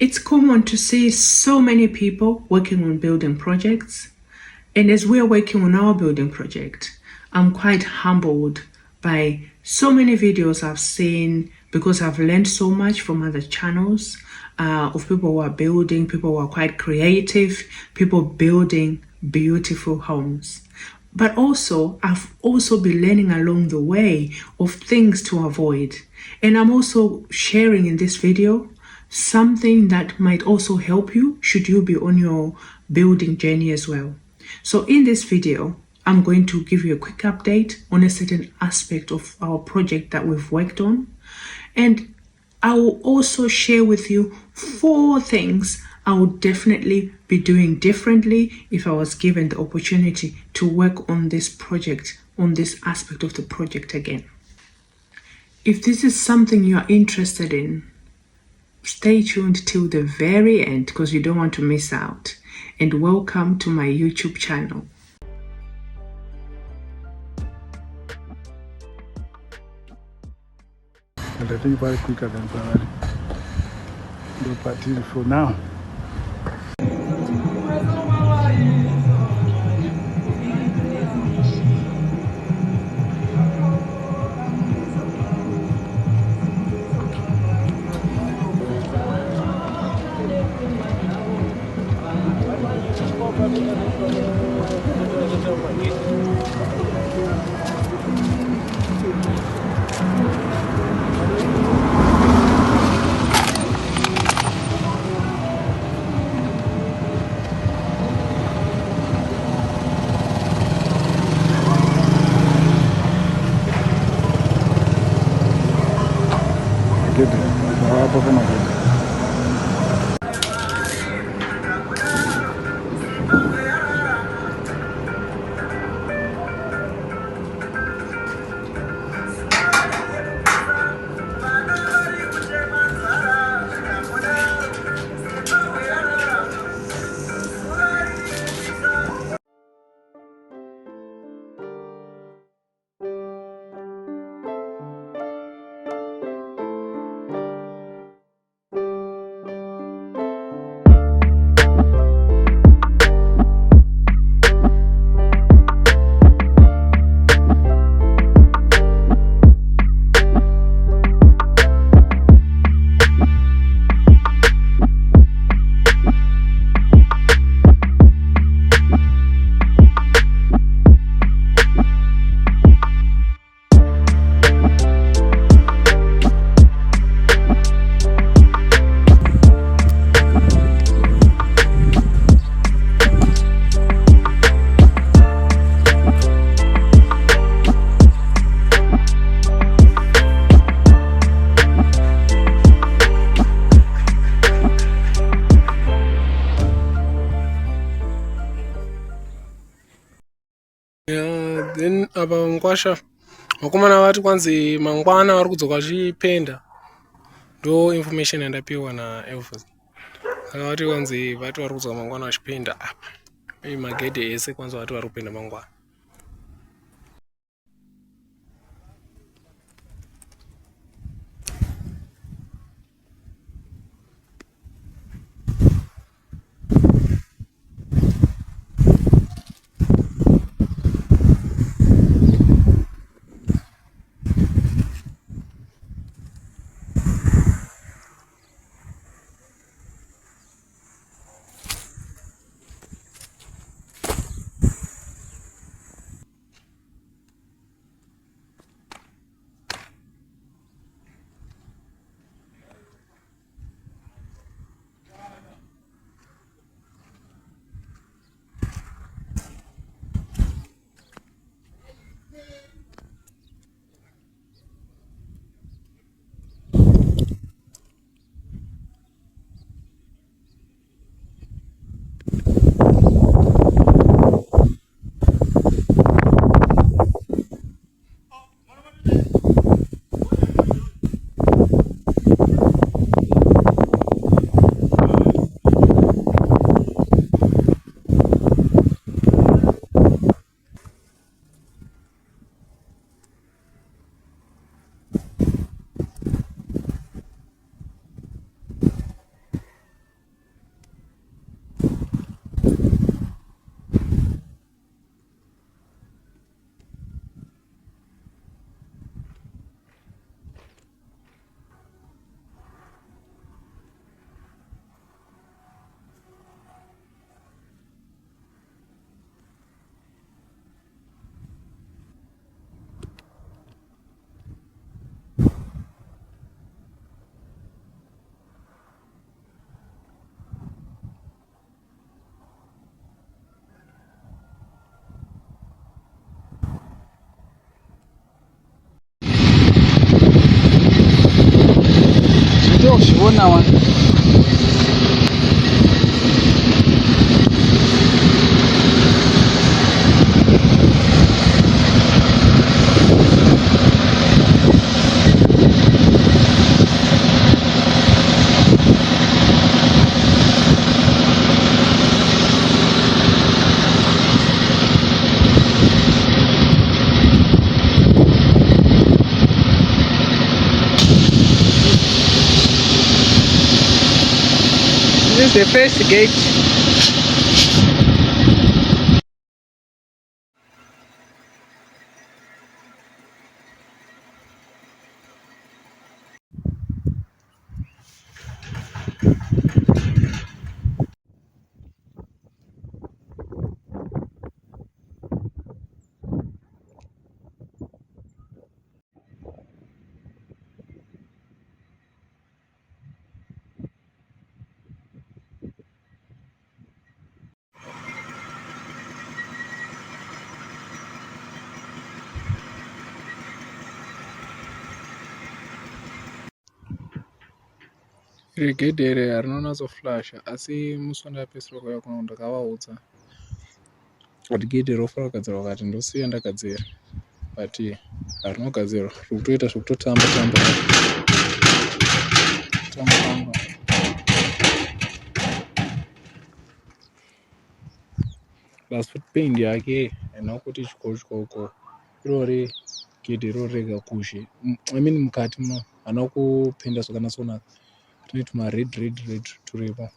It's common to see so many people working on building projects. And as we are working on our building project, I'm quite humbled by so many videos I've seen because I've learned so much from other channels of people who are building, people who are quite creative, people building beautiful homes. But also, I've also been learning along the way of things to avoid. And I'm also sharing in this video something that might also help you should you be on your building journey as well. So in this video, I'm going to give you a quick update on a certain aspect of our project that we've worked on. And I will also share with you 4 things I would definitely be doing differently if I was given the opportunity to work on this project, on this aspect of the project again. If this is something you are interested in, stay tuned till the very end because you don't want to miss out. And welcome to my YouTube channel. And I think very quicker than January. No party for now. Then apa Nkwasha vakomana vati kwanzi mangwana vari kudzoka vachipenda, ndo information yandapiwa naElvis. Saka vati kwanzi vati vari kudzoka mangwana vachipenda apa magedhe ese, kwanzi vati vari kupenda mangwana. that one. This is the first gate. Iri gedhe iri harinonyatsoflasha asi musi wandakapedzisira kuuya kuno ndakavaudza kuti gedhe rinofana kugadzirwa kati ndosiya ndagadzira but harinogadzirwa zvokutoita zvokutotamba tamba plus futi pendi yake haina kuti chikotya uko irori gedhe irori rega kushe mukati muno haana kupenda zvakanatsonaka rine tumared turipo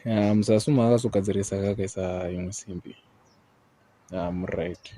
muzasi umo akazogadzirisa akakaisa imwe simbi muright.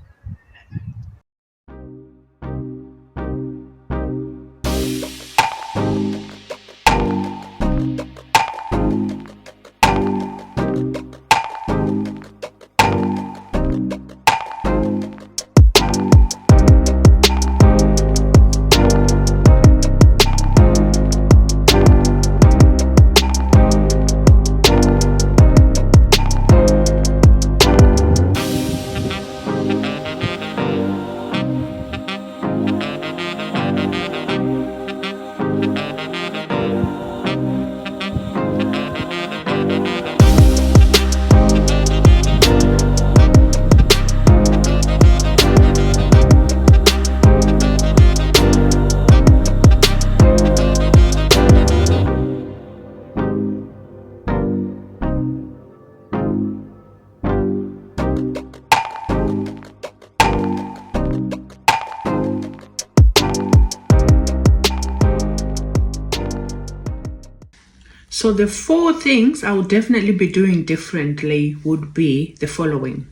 So the 4 things I would definitely be doing differently would be the following.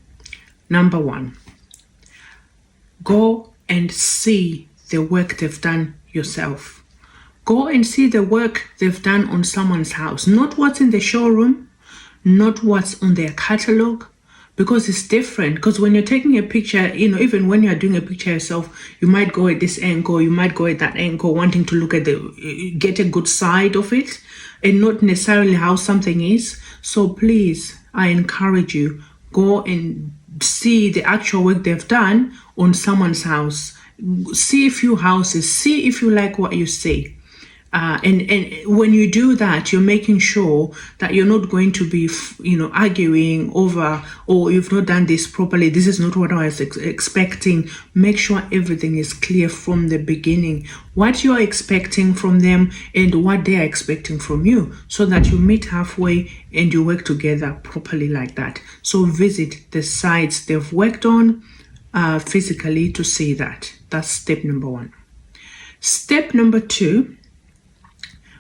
Number 1, go and see the work they've done yourself. Go and see the work they've done on someone's house, not what's in the showroom, not what's on their catalog, because it's different. Because when you're taking a picture, even when you're doing a picture yourself, you might go at this angle, you might go at that angle, wanting to look at get a good side of it and not necessarily how something is. So please, I encourage you, go and see the actual work they've done on someone's house. See a few houses, see if you like what you see. And when you do that, you're making sure that you're not going to be, arguing over, oh, you've not done this properly. This is not what I was expecting. Make sure everything is clear from the beginning. What you're expecting from them and what they are expecting from you, so that you meet halfway and you work together properly like that. So visit the sites they've worked on physically to see that. That's step number 1. Step number 2,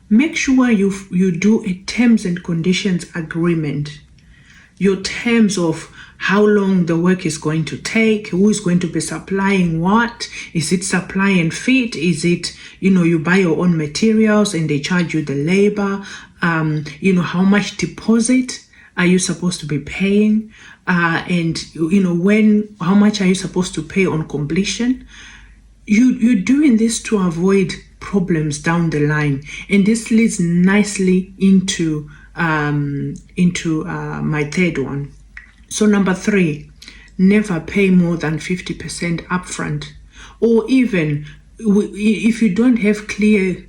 make sure you do a terms and conditions agreement. Your terms of how long the work is going to take, who is going to be supplying what, is it supply and fit, is it, you buy your own materials and they charge you the labor, how much deposit are you supposed to be paying, and how much are you supposed to pay on completion. You're doing this to avoid problems down the line, and this leads nicely into my third one. So number 3, never pay more than 50% upfront, or even if you don't have clear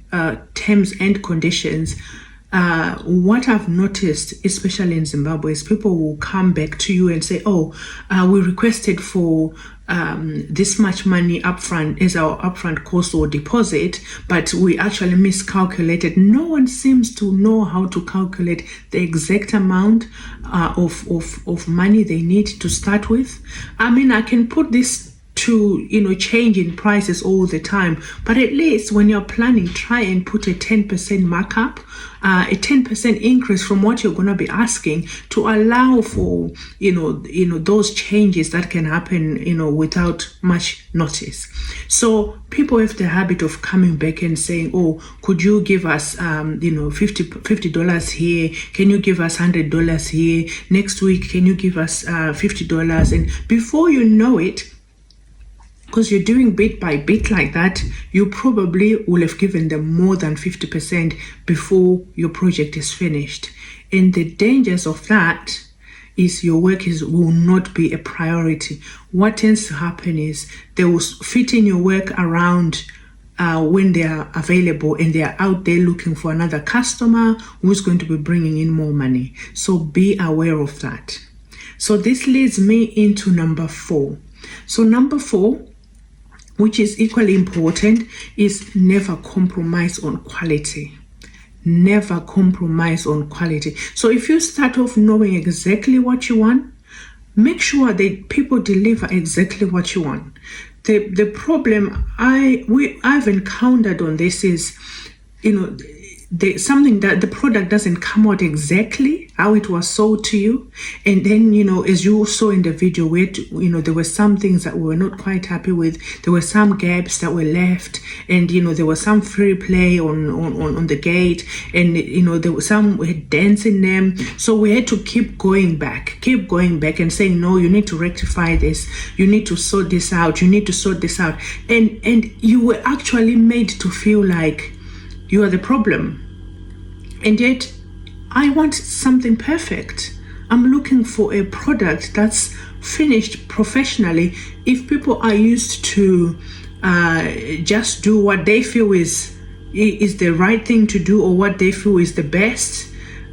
terms and conditions, what I've noticed, especially in Zimbabwe, is people will come back to you and say, oh, we requested for this much money upfront as our upfront cost or deposit, but we actually miscalculated. No one seems to know how to calculate the exact amount of money they need to start with. I mean, I can put this to change in prices all the time, but at least when you're planning, try and put a 10% markup, a 10% increase from what you're going to be asking, to allow for those changes that can happen without much notice. So people have the habit of coming back and saying, oh, could you give us $50 here, can you give us $100 here, next week can you give us $50, and before you know it, because you're doing bit by bit like that, you probably will have given them more than 50% before your project is finished. And the dangers of that is your work will not be a priority. What tends to happen is they will fit in your work around when they are available, and they are out there looking for another customer who's going to be bringing in more money. So be aware of that. So this leads me into number 4. So number 4, which is equally important, is never compromise on quality. Never compromise on quality. So if you start off knowing exactly what you want, make sure that people deliver exactly what you want. The problem I've encountered on this is, something that the product doesn't come out exactly how it was sold to you, and then as you saw in the video, where there were some things that we were not quite happy with. There were some gaps that were left, and there was some free play on the gate, and there was some had dents in them. So we had to keep going back and saying, no, you need to rectify this, you need to sort this out, and you were actually made to feel like you are the problem. And yet I want something perfect. I'm looking for a product that's finished professionally. If people are used to just do what they feel is the right thing to do, or what they feel is the best,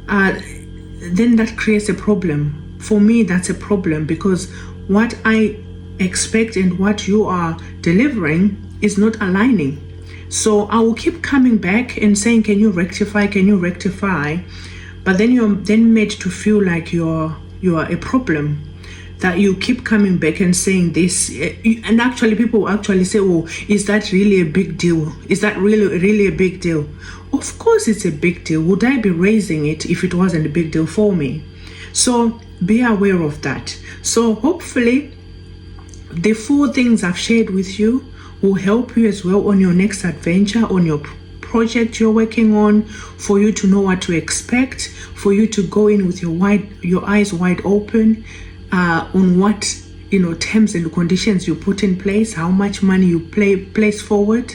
then that creates a problem. For me, that's a problem, because what I expect and what you are delivering is not aligning. So I will keep coming back and saying, can you rectify? But then you're then made to feel like you are a problem, that you keep coming back and saying this. And actually people will actually say, oh, is that really a big deal? Is that really a big deal? Of course it's a big deal. Would I be raising it if it wasn't a big deal for me? So be aware of that. So hopefully the 4 things I've shared with you will help you as well on your next adventure, on your project you're working on, for you to know what to expect, for you to go in with your eyes wide open on what terms and conditions you put in place, how much money you place forward,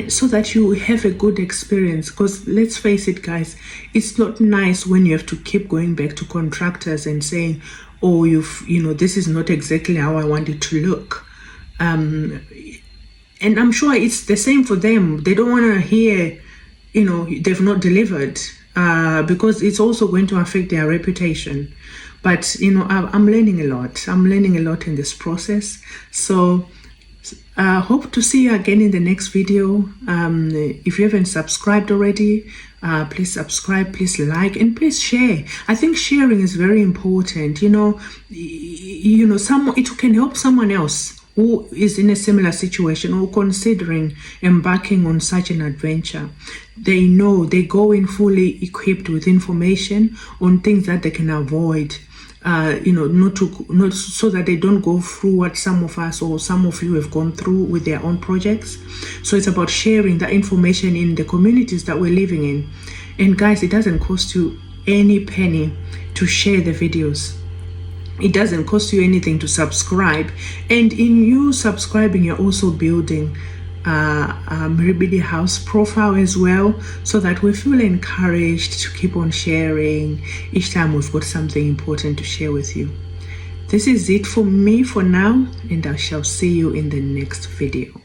so that you have a good experience. Because let's face it, guys, it's not nice when you have to keep going back to contractors and saying, oh, this is not exactly how I want it to look. And I'm sure it's the same for them. They don't want to hear, they've not delivered, because it's also going to affect their reputation. But, I'm learning a lot. I'm learning a lot in this process. So hope to see you again in the next video. If you haven't subscribed already, please subscribe, please like, and please share. I think sharing is very important. It can help someone else who is in a similar situation or considering embarking on such an adventure. They know, they go in fully equipped with information on things that they can avoid, not so that they don't go through what some of us or some of you have gone through with their own projects. So it's about sharing that information in the communities that we're living in. And guys, it doesn't cost you any penny to share the videos. It doesn't cost you anything to subscribe, and in you subscribing, you're also building a Mhiribidi House profile as well, so that we feel encouraged to keep on sharing each time we've got something important to share with you. This is it for me for now, and I shall see you in the next video.